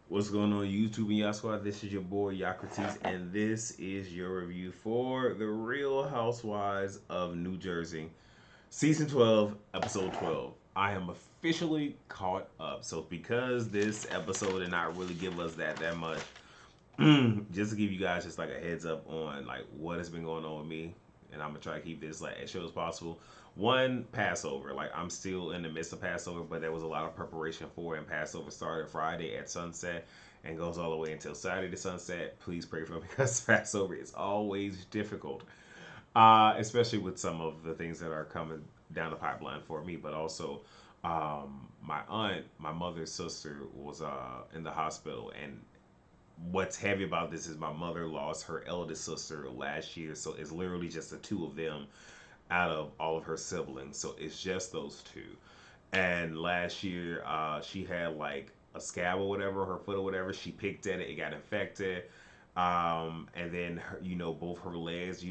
What's going on YouTube and Y'all Squad? This is your boy Yocrates, and this is your review for The Real Housewives of New Jersey, Season 12, Episode 12. I am officially caught up. So because this episode did not really give us that much, just to give you guys just like a heads up on like what has been going on with me, and I'm gonna try to keep this like as short as possible. One, Passover, like I'm still in the midst of Passover, but there was a lot of preparation for it, and Passover started Friday at sunset and goes all the way until Saturday to sunset. Please pray for me because Passover is always difficult, especially with some of the things that are coming down the pipeline for me, but also my aunt, my mother's sister, was in the hospital, and what's heavy about this is my mother lost her eldest sister last year, so it's literally just the two of them out of all of her siblings. So it's just those two. And last year, she had like a scab or whatever, her foot or whatever. She picked at it, it got infected. And then her, both her legs,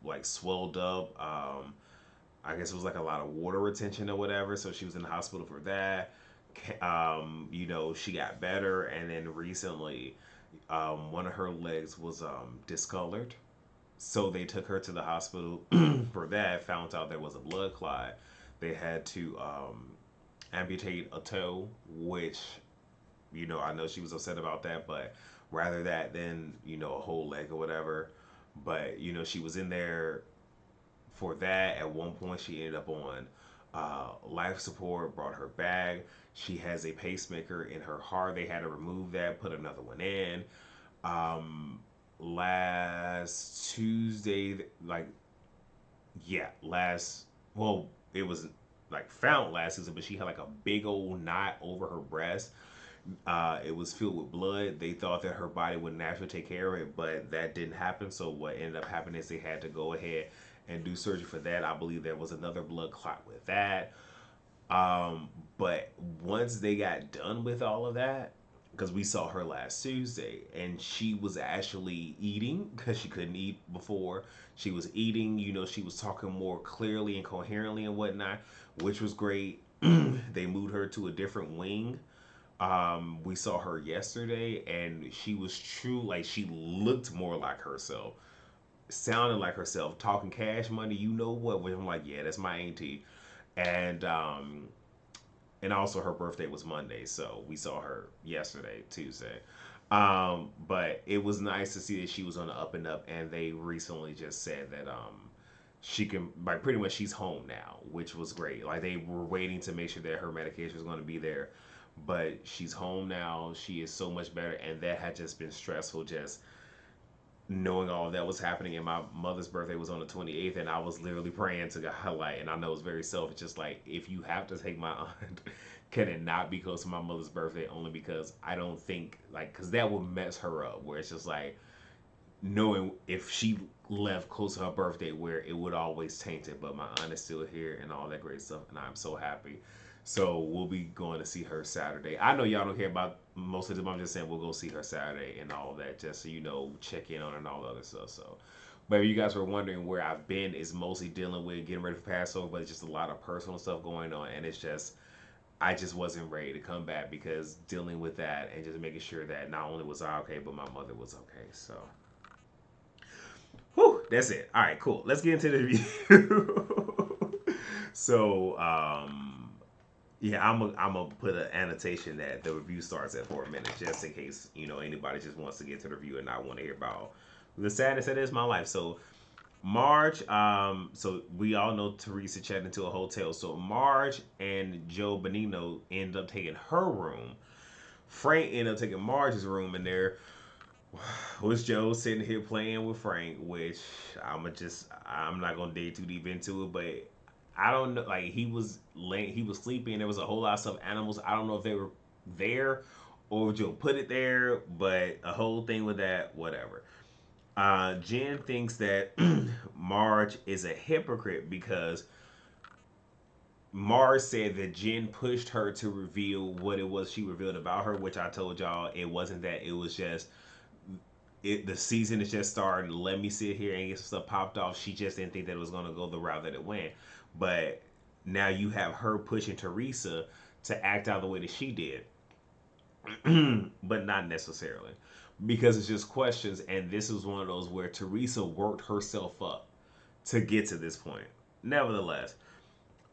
like swelled up. I guess it was like a lot of water retention or whatever. So she was in the hospital for that. She got better, and then recently, one of her legs was discolored, so they took her to the hospital for that. Found out there was a blood clot. They had to amputate a toe, which I know she was upset about that, but rather that than a whole leg or whatever. But she was in there for that. At one point, she ended up on life support, brought her back. She has a pacemaker in her heart. They had to remove that, put another one in. Um, Last Tuesday, like, yeah, well, it was like found last Tuesday, but she had like a big old knot over her breast. It was filled with blood. They thought that her body would naturally take care of it, but that didn't happen. So what ended up happening is they had to go ahead and do surgery for that. I believe there was another blood clot with that. But once they got done with all of that, because we saw her last Tuesday, and she was actually eating because she couldn't eat before. She was eating, she was talking more clearly and coherently and whatnot, which was great. They moved her to a different wing. We saw her yesterday, and she was true, like she looked more like herself, sounded like herself, talking cash money. You know what? When I'm like, yeah, that's my auntie, and also her birthday was Monday, so we saw her yesterday, Tuesday. But it was nice to see that she was on the up and up, and they recently just said that she can, like, pretty much she's home now, which was great. Like, they were waiting to make sure that her medication was going to be there, but she's home now. She is so much better, and that had just been stressful, just knowing all that was happening. And my mother's birthday was on the 28th, and I was literally praying to God, like, and I know it's very selfish, just like, if you have to take my aunt, can it not be close to my mother's birthday? Only because I don't think, like, because that would mess her up, where it's just like knowing if she left close to her birthday, where it would always taint it. But my aunt is still here and all that great stuff, and I'm so happy. So we'll be going to see her Saturday. I know y'all don't care about most of them. I'm just saying we'll go see her Saturday and all that, just so check in on her and all the other stuff. So, but if you guys were wondering where I've been, is mostly dealing with getting ready for Passover, but it's just a lot of personal stuff going on, and it's just I just wasn't ready to come back because dealing with that and just making sure that not only was I okay, but my mother was okay. So, whew, that's it. All right, cool. Let's get into the review. so, yeah, I'm gonna put an annotation that the review starts at 4 minutes, just in case anybody just wants to get to the review and not want to hear about the sadness that is my life. So Marge, so we all know Teresa checked into a hotel. So Marge and Joe Bonino end up taking her room. Frank ended up taking Marge's room, and there was Joe sitting here playing with Frank, which I'm not gonna dig too deep into it, but I don't know. Like, he was sleeping. There was a whole lot of stuffed animals. I don't know if they were there or Joe put it there, but a whole thing with that, whatever. Jen thinks that Marge is a hypocrite because Marge said that Jen pushed her to reveal what it was she revealed about her, which I told y'all it wasn't that. It was just the season is just starting. Let me sit here and get some stuff popped off. She just didn't think that it was going to go the route that it went. But now you have her pushing Teresa to act out the way that she did, but not necessarily because it's just questions. And this is one of those where Teresa worked herself up to get to this point. Nevertheless,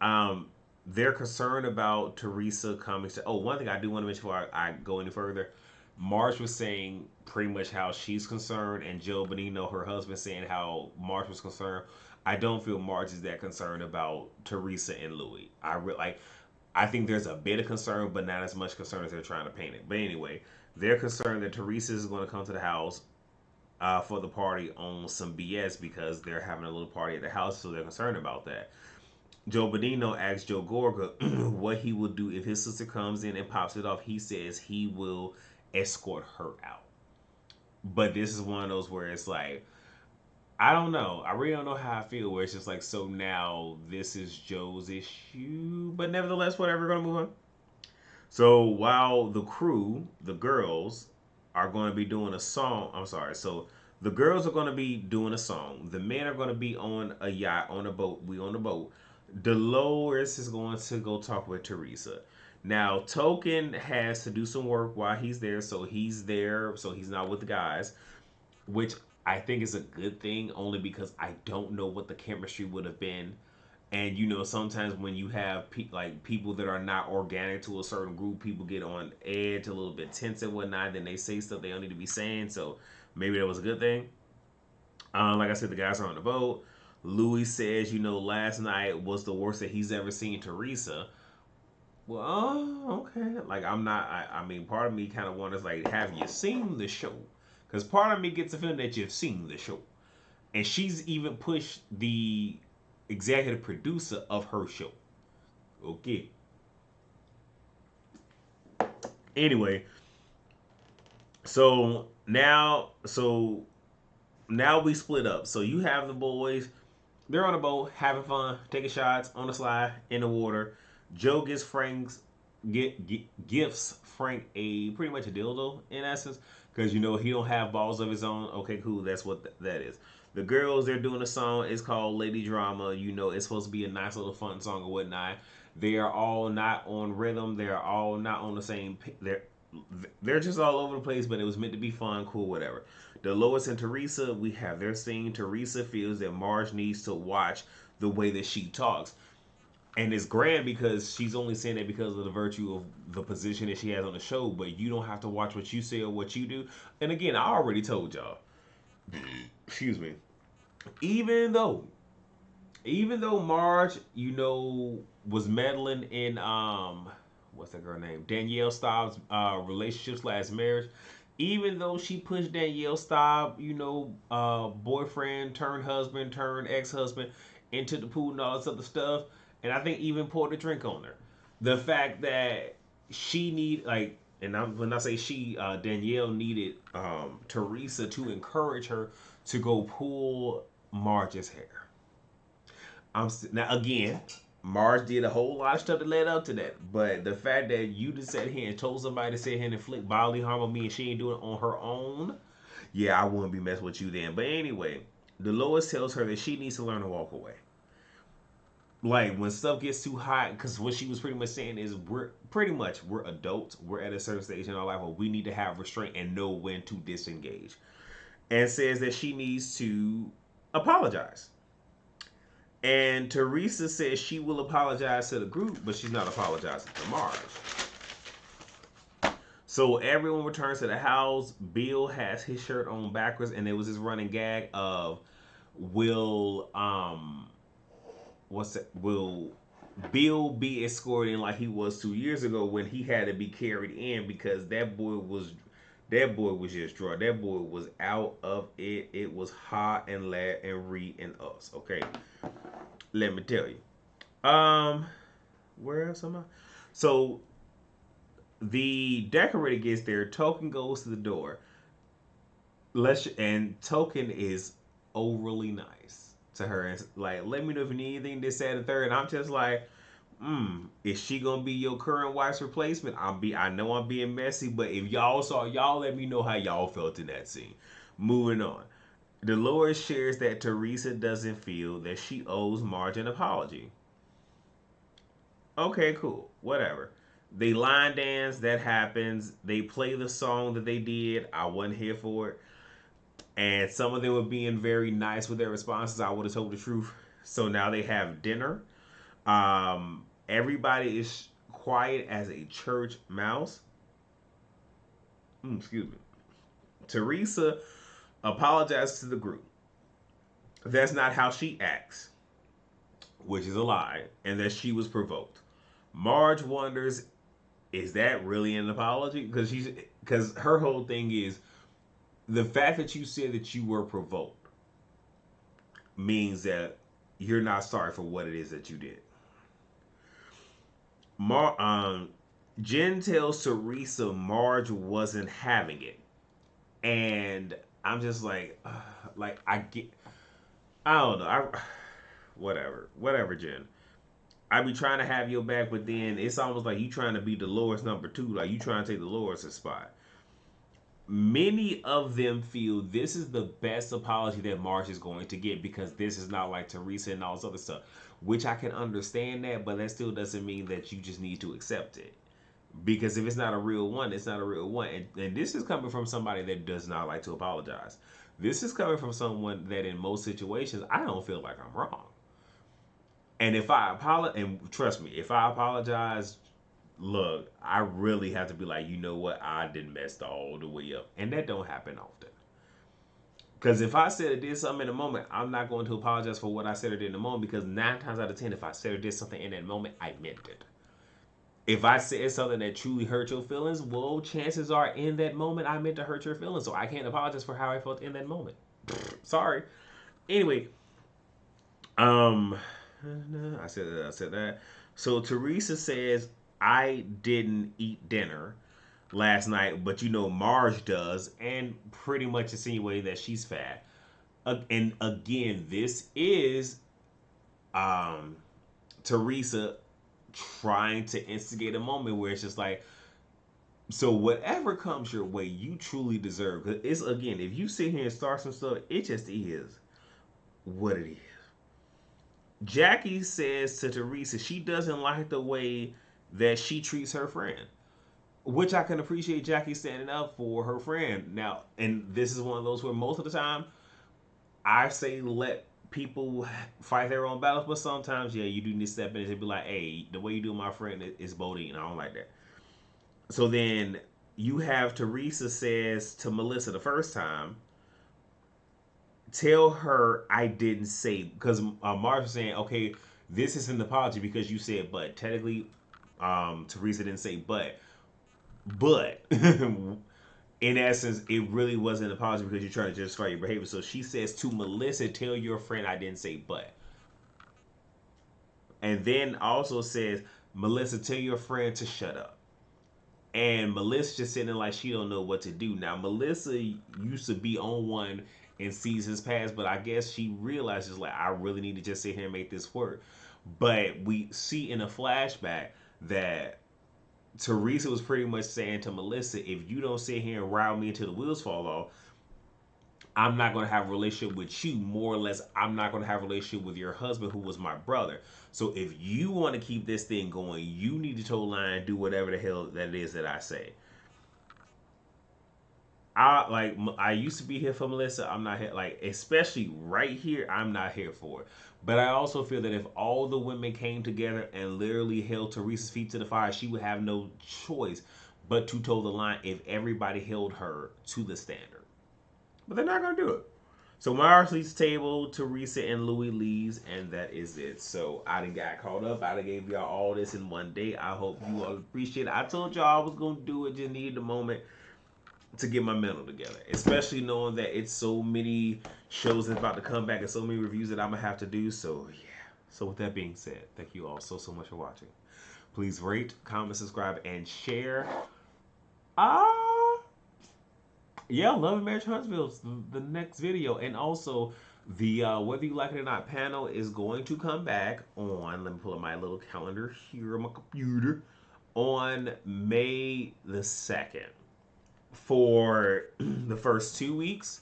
um, they're concerned about Teresa coming to. Oh, one thing I do want to mention before I go any further, Marge was saying pretty much how she's concerned, and Joe Benino, her husband, saying how Marge was concerned. I don't feel Marge is that concerned about Teresa and Louis. I think there's a bit of concern, but not as much concern as they're trying to paint it. But anyway, they're concerned that Teresa is going to come to the house for the party on some BS because they're having a little party at the house, so they're concerned about that. Joe Bonino asks Joe Gorga what he will do if his sister comes in and pops it off. He says he will escort her out. But this is one of those where it's like, I don't know. I really don't know how I feel. Where it's just like, so now this is Joe's issue. But nevertheless, whatever, we're going to move on. So while the crew, the girls, are going to be doing a song, I'm sorry. So the girls are going to be doing a song. The men are going to be on a yacht, on a boat. We on a boat. Dolores is going to go talk with Teresa. Now, Token has to do some work while he's there, so he's there, so he's not with the guys, which I think is a good thing, only because I don't know what the chemistry would have been. And sometimes when you have like people that are not organic to a certain group, people get on edge, a little bit tense and whatnot. Then they say stuff they don't need to be saying. So maybe that was a good thing. Like I said, the guys are on the boat. Louis says, last night was the worst that he's ever seen Teresa. Well, okay. Like, I'm not, I mean, part of me kind of wonders, like, have you seen the show? Because part of me gets the feeling that you've seen the show. And she's even pushed the executive producer of her show. Okay. Anyway, so now we split up. So you have the boys. They're on a boat, having fun, taking shots on the slide in the water. Joe gifts Frank a pretty much a dildo in essence, because he don't have balls of his own. Okay, cool. That's what that is. The girls, they're doing a song. It's called Lady Drama. It's supposed to be a nice little fun song or whatnot. They are all not on rhythm. They're all not on the same. They're just all over the place. But it was meant to be fun, cool, whatever. Dolores and Teresa, we have their scene. Teresa feels that Marge needs to watch the way that she talks. And it's grand because she's only saying that because of the virtue of the position that she has on the show. But you don't have to watch what you say or what you do. And again, I already told y'all. Excuse me. Even though, Marge, was meddling in what's that girl name? Danielle Staub's relationship slash marriage. Even though she pushed Danielle Staub, boyfriend turned husband turned ex-husband into the pool and all this other stuff, and I think even poured a drink on her. The fact that she need like, and when I say she, Danielle needed Teresa to encourage her to go pull Marge's hair. Now again, Marge did a whole lot of stuff that led up to that, but the fact that you just sat here and told somebody to sit here and inflict bodily harm on me and she ain't doing it on her own, yeah, I wouldn't be messing with you then. But anyway, Dolores tells her that she needs to learn to walk away. Like when stuff gets too hot, because what she was pretty much saying is we're adults. We're at a certain stage in our life where we need to have restraint and know when to disengage. And says that she needs to apologize. And Teresa says she will apologize to the group, but she's not apologizing to Marge. So everyone returns to the house. Bill has his shirt on backwards, and there was this running gag of will will Bill be escorting like he was 2 years ago when he had to be carried in because that boy was just drunk. That boy was out of it. It was hot and Lad and Reed and us. Okay, let me tell you. Where else am I? So the decorator gets there. Token goes to the door. And Token is overly nice to her and like, let me know if you need anything. This, that, and third. And I'm just like, is she gonna be your current wife's replacement? I know I'm being messy, but if y'all saw, y'all let me know how y'all felt in that scene. Moving on. Dolores shares that Teresa doesn't feel that she owes Marge an apology. Okay, cool. Whatever. They line dance, that happens. They play the song that they did. I wasn't here for it. And some of them were being very nice with their responses. I would have told the truth. So now they have dinner. Everybody is quiet as a church mouse. Excuse me. Teresa apologizes to the group. That's not how she acts, which is a lie, and that she was provoked. Marge wonders, is that really an apology? Because her whole thing is the fact that you said that you were provoked means that you're not sorry for what it is that you did. Mar Jen tells Teresa Marge wasn't having it, and I'm just like I get, I don't know, whatever, Jen. I be trying to have your back, but then it's almost like you trying to be Dolores number two, like you trying to take Dolores' spot. Many of them feel this is the best apology that Marge is going to get because this is not like Teresa and all this other stuff, which I can understand that, but that still doesn't mean that you just need to accept it. Because if it's not a real one, it's not a real one. And this is coming from somebody that does not like to apologize. This is coming from someone that in most situations, I don't feel like I'm wrong. And if I apologize, and trust me, if I apologize, look, I really have to be like, you know what, I didn't mess all the way up. And that don't happen often. Because if I said or did something in the moment, I'm not going to apologize for what I said or did in the moment because 9 times out of 10, if I said or did something in that moment, I meant it. If I said something that truly hurt your feelings, well, chances are in that moment I meant to hurt your feelings. So I can't apologize for how I felt in that moment. Sorry. Anyway, um, I said that. So Teresa says I didn't eat dinner last night, but you know Marge does, and pretty much insinuating that she's fat. And again, this is um Teresa trying to instigate a moment where it's just like, so whatever comes your way, you truly deserve. Because it's again, if you sit here and start some stuff, it just is what it is. Jackie says to Teresa she doesn't like the way that she treats her friend, which I can appreciate Jackie standing up for her friend. Now, and this is one of those where most of the time I say let people fight their own battles, but sometimes, yeah, you do need to step in and be like, hey, the way you do my friend is bolding, and I don't like that. So then you have Teresa says to Melissa the first time, tell her I didn't say, because Martha's saying, okay, this is an apology because you said but. Technically, Teresa didn't say but in essence, it really wasn't an apology because you're trying to justify your behavior. So she says to Melissa, tell your friend I didn't say but. And then also says, Melissa, tell your friend to shut up. And Melissa just sitting there like she don't know what to do. Now, Melissa used to be on one in seasons past, but I guess she realizes like I really need to just sit here and make this work. But we see in a flashback that Teresa was pretty much saying to Melissa, if you don't sit here and rile me until the wheels fall off, I'm not going to have a relationship with you. More or less, I'm not going to have a relationship with your husband, who was my brother. So if you want to keep this thing going, you need to toe line and do whatever the hell that it is that I say. I used to be here for Melissa. I'm not here like especially right here. I'm not here for it. But I also feel that if all the women came together and literally held Teresa's feet to the fire, she would have no choice but to toe the line if everybody held her to the standard. But they're not gonna do it. So Mars leaves the table, Teresa and Louis leaves, and that is it. So I done got caught up. I done gave y'all all this in one day. I hope you all appreciate it. I told y'all I was gonna do it, just needed a moment to get my mental together. Especially knowing that it's so many shows that's about to come back and so many reviews that I'm gonna have to do. So yeah. So with that being said, thank you all so much for watching. Please rate, comment, subscribe, and share. Ah, yeah, Love and Marriage Huntsville's the next video, and also the whether you like it or not panel is going to come back on. Let me pull up my little calendar here on my computer on May the 2nd for the first 2 weeks,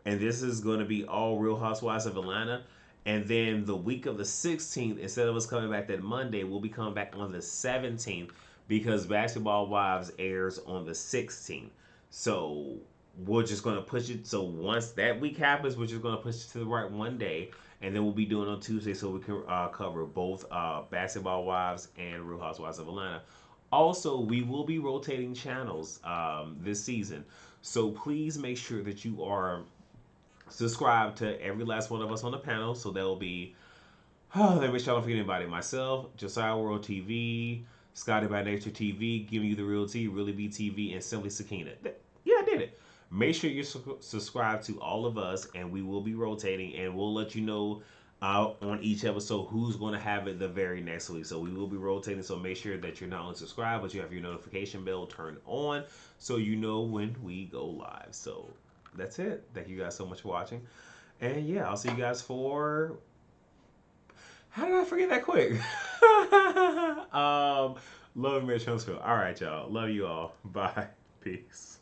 and this is going to be all Real Housewives of Atlanta. And then the week of the 16th, instead of us coming back that Monday, we'll be coming back on the 17th because Basketball Wives airs on the 16th. So we're just gonna push it. So once that week happens, we're just gonna push it to the right one day, and then we'll be doing on Tuesday, so we can cover both Basketball Wives and Real Housewives of Atlanta. Also, we will be rotating channels this season, so please make sure that you are subscribed to every last one of us on the panel. So that will be let me make sure I don't forget anybody. Myself, Josiah World TV, Scotty by Nature TV, Giving You the Real Tea, Really Be TV, and Simply Sakina. Yeah, I did it. Make sure you subscribe to all of us, and we will be rotating, and we'll let you know on each episode who's going to have it the very next week. So we will be rotating. So make sure that you're not only subscribed, but you have your notification bell turned on, so you know when we go live. So that's it. Thank you guys so much for watching, and yeah, I'll see you guys for how did I forget that quick? Love and Mitch Huntsville. All right, y'all. Love you all. Bye. Peace.